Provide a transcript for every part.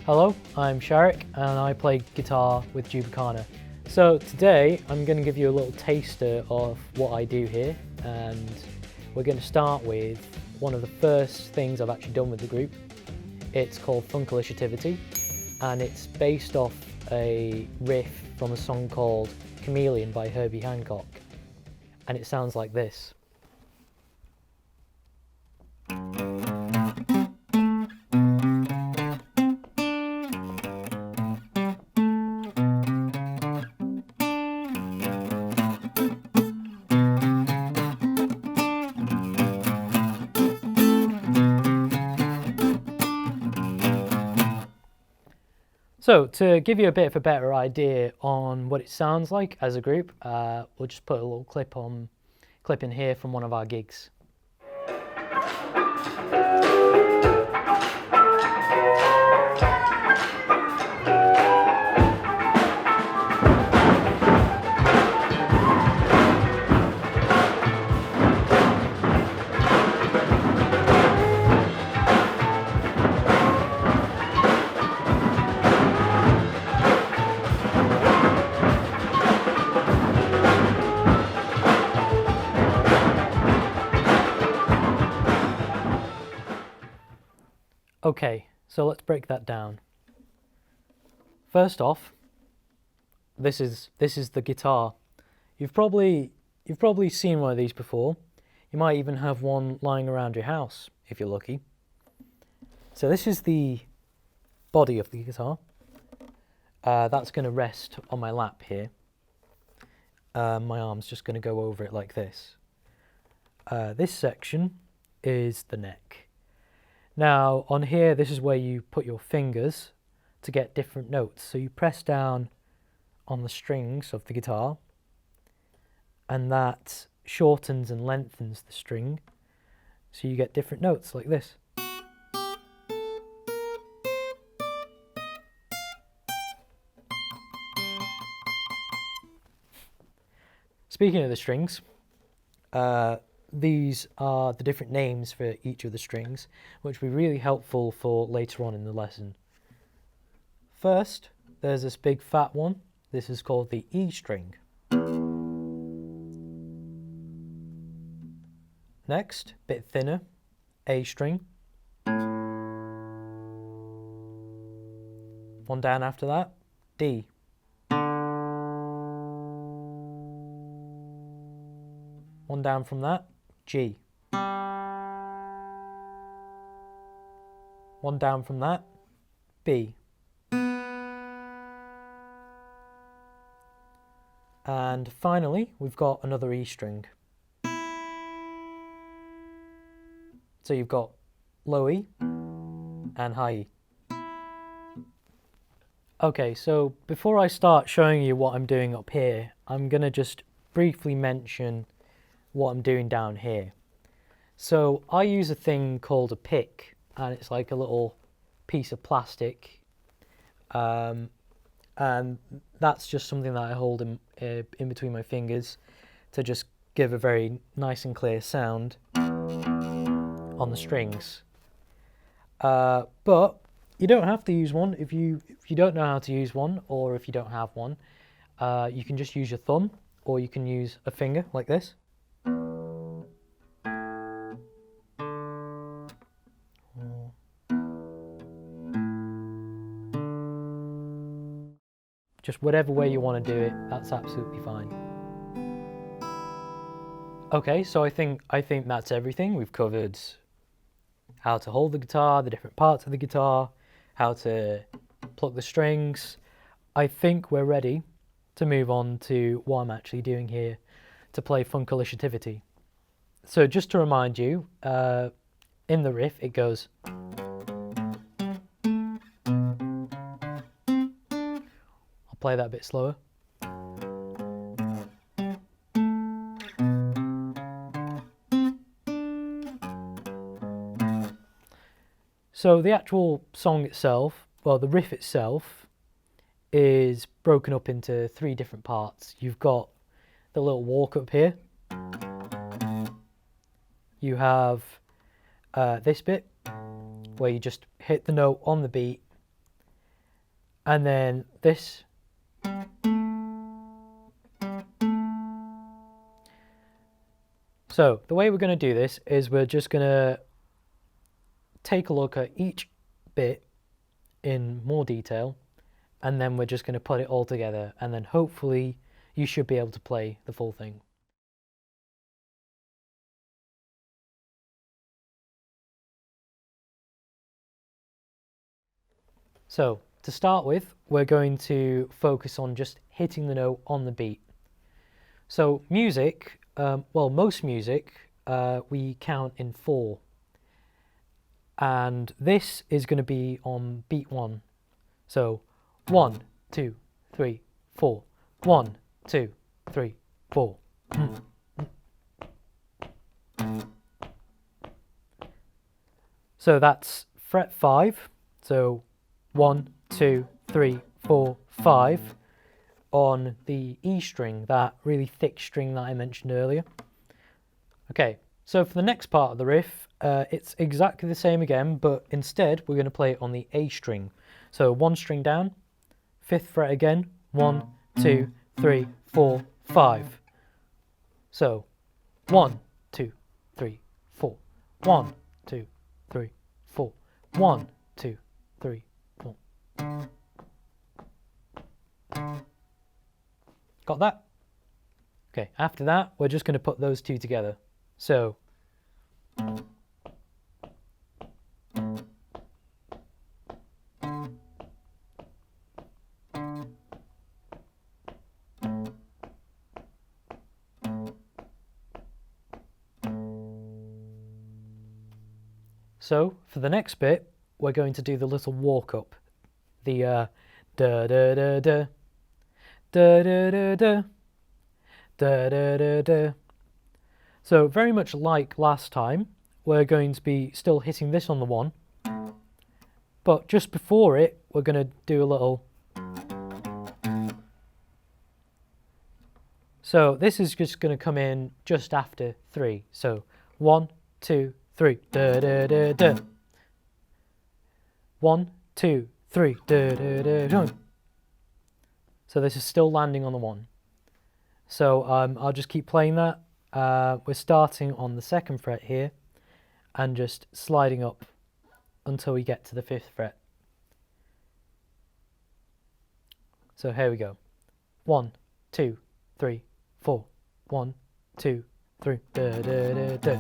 Hello, I'm Sharik and I play guitar with Jubacana. So today I'm going to give you a little taster of what I do here, and we're going to start with one of the first things I've actually done with the group. It's called Funkaliciativity and it's based off a riff from a song called Chameleon by Herbie Hancock, and it sounds like this. So to give you a bit of a better idea on what it sounds like as a group, we'll just put a little clip in here from one of our gigs. Okay, so let's break that down. First off, this is the guitar. You've probably seen one of these before. You might even have one lying around your house if you're lucky. So this is the body of the guitar. That's going to rest on my lap here. My arm's just going to go over it like this. This section is the neck. Now on here, this is where you put your fingers to get different notes. So you press down on the strings of the guitar and that shortens and lengthens the string, so you get different notes like this. Speaking of the strings, these are the different names for each of the strings, which will be really helpful for later on in the lesson. First, there's this big fat one. This is called the E string. Next, bit thinner, A string. One down after that, D. One down from that, G. One down from that, B. And finally, we've got another E string. So you've got low E and high E. Okay, so before I start showing you what I'm doing up here, I'm going to just briefly mention what I'm doing down here. So I use a thing called a pick, and it's like a little piece of plastic, and that's just something that I hold in between my fingers to just give a very nice and clear sound on the strings. But you don't have to use one if you don't know how to use one, or if you don't have one. You can just use your thumb, or you can use a finger like this. Just whatever way you want to do it, that's absolutely fine. Okay, so I think that's everything. We've covered how to hold the guitar, the different parts of the guitar, how to pluck the strings. I think we're ready to move on to what I'm actually doing here to play Funkaliciativity. So just to remind you, in the riff it goes. I'll play that a bit slower. So the actual song itself, well, the riff itself, is broken up into 3 different parts. You've got the little walk up here. You have this bit where you just hit the note on the beat and then this. So the way we're going to do this is we're just going to take a look at each bit in more detail, and then we're just going to put it all together, and then hopefully you should be able to play the full thing. So to start with, we're going to focus on just hitting the note on the beat. So music, well, most music, we count in 4. And this is going to be on beat 1. So 1, 2, 3, 4. 1, 2, 3, 4. So that's fret 5. So 1, 2, 3, 4, 5 on the E string, that really thick string that I mentioned earlier. Okay, so for the next part of the riff, it's exactly the same again, but instead we're going to play it on the A string. So 1 string down, 5th fret again, 1, 2, 3, 4, 5. So 1, 2, 3, 4. 1, 2, 3, 4. 1, 2, 3, 4. Got that? Okay, after that, we're just going to put those two together. So for the next bit, we're going to do the little walk up. The da da da da da da da da da da da da. So very much like last time, we're going to be still hitting this on the 1, but just before it, we're going to do a little. So this is just going to come in just after 3. So 1, 2, 3, da da da da. 1, 2, 3, da da da da. So this is still landing on the 1. So I'll just keep playing that. We're starting on the 2nd fret here and just sliding up until we get to the 5th fret. So here we go. 1, 2, 3, 4. 1, 2, 3, da da da da.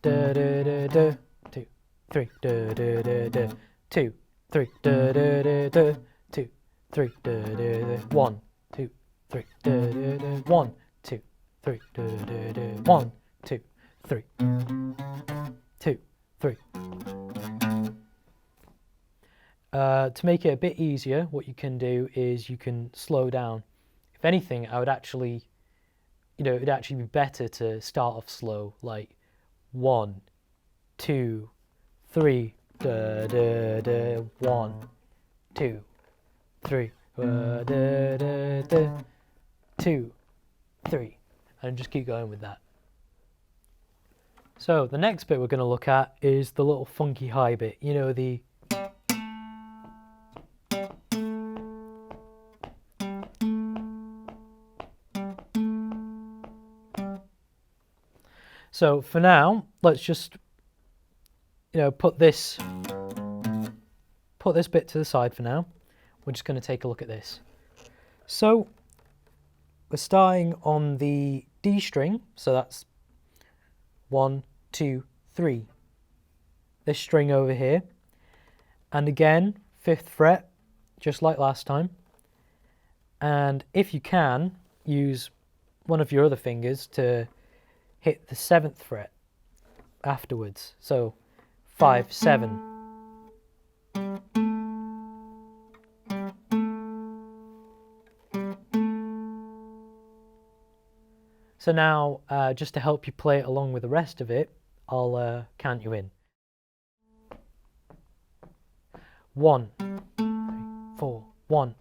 Da da da da. 2, 3, da da da da. 2, 3, da da da da. 2, 3, da da da. 1, 2, 3, da da da. 1, 2, 3, da da da. 1, 2, 3. 2, 3. To make it a bit easier, what you can do is you can slow down. If anything, I would actually, it'd actually be better to start off slow, like 1, 2, 3, da da da. 1, 2, 3, da da da. 2, 3, and just keep going with that. So the next bit we're going to look at is the little funky high bit. The. So for now, let's just, put this bit to the side for now. We're just going to take a look at this. So we're starting on the D string, so that's 1, 2, 3. This string over here, and again 5th fret, just like last time. And if you can, use one of your other fingers to hit the 7th fret afterwards. So 5, 7. So now, just to help you play it along with the rest of it, I'll count you in. 1, 3, 4, 1,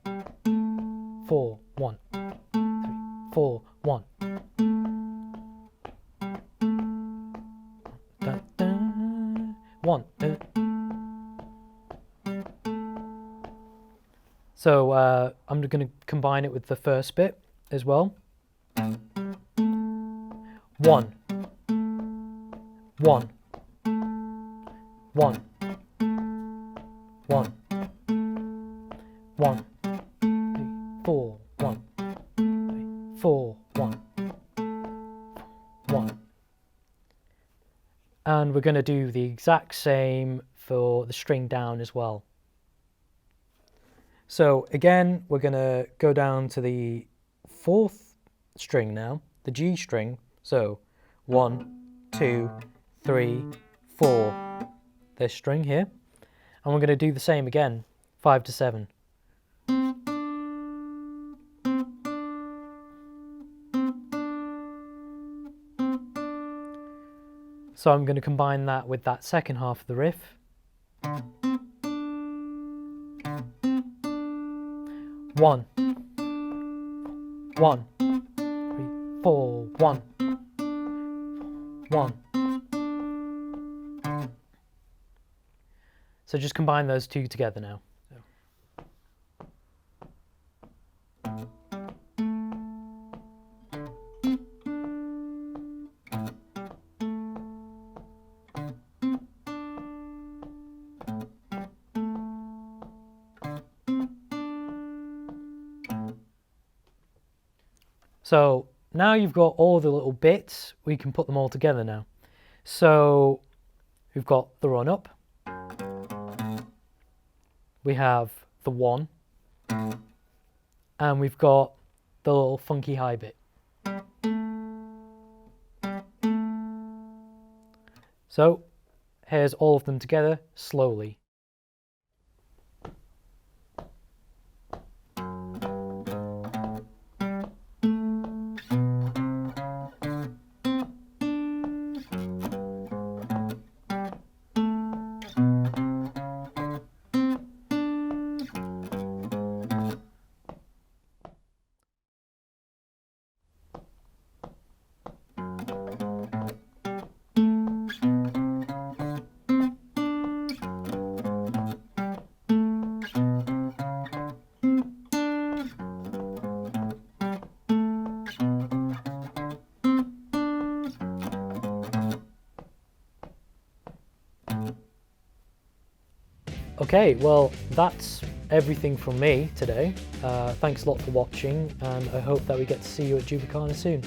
4, 1, 3, 4, 1. Dun, dun, 1. So I'm going to combine it with the first bit as well. 1, 1, 1, 1, 1, 4, 1, 4, 1, 1. And we're going to do the exact same for the string down as well. So again, we're going to go down to the 4th string now, the G string. So 1, 2, 3, 4, this string here. And we're going to do the same again, 5 to 7. So I'm going to combine that with that second half of the riff. 1, 1, 3, 4, 1, 1. So just combine those two together now. So now you've got all the little bits, we can put them all together now. So we've got the run up, we have the 1, and we've got the little funky high bit. So here's all of them together slowly. Okay, well, that's everything from me today. Thanks a lot for watching, and I hope that we get to see you at Jubacana soon.